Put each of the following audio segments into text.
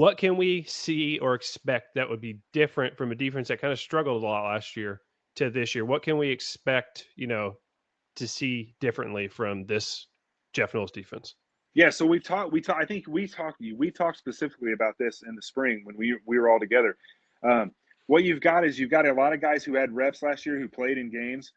What can we see or expect that would be different from a defense that kind of struggled a lot last year to this year? What can we expect, to see differently from this Jeff Knowles defense? Yeah, so I think we talked specifically about this in the spring when we were all together. Um, what you've got is you've got a lot of guys who had reps last year who played in games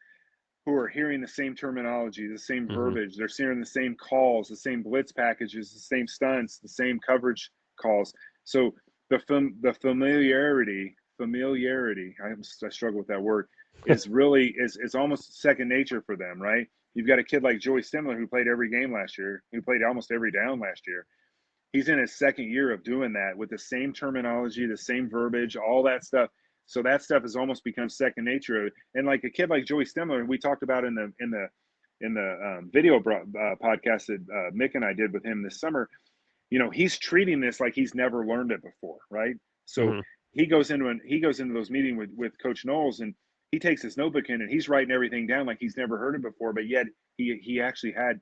who are hearing the same terminology, the same Mhm. verbiage. They're hearing the same calls, the same blitz packages, the same stunts, the same coverage calls. So the familiarity. I struggle with that word. Is almost second nature for them, right? You've got a kid like Joey Stimler who played every game last year, who played almost every down last year. He's in his second year of doing that with the same terminology, the same verbiage, all that stuff. So that stuff has almost become second nature. And like a kid like Joey Stemler, we talked about in the video podcast that Mick and I did with him this summer. He's treating this like he's never learned it before, right? So Mhm. he goes into those meetings with Coach Knowles, and he takes his notebook in and he's writing everything down like he's never heard it before. But yet he actually had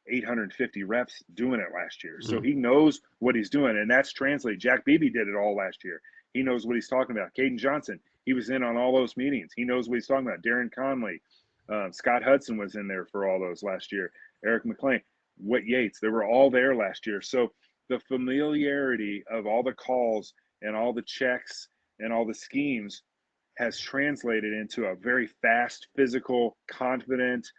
850 reps doing it last year. So Mhm. he knows what he's doing, and that's translated. Jack Beebe did it all last year. He knows what he's talking about. Caden Johnson, he was in on all those meetings. He knows what he's talking about. Darren Conley, Scott Hudson was in there for all those last year. Eric McLean, Whit Yates, they were all there last year. So the familiarity of all the calls and all the checks and all the schemes has translated into a very fast, physical, confident,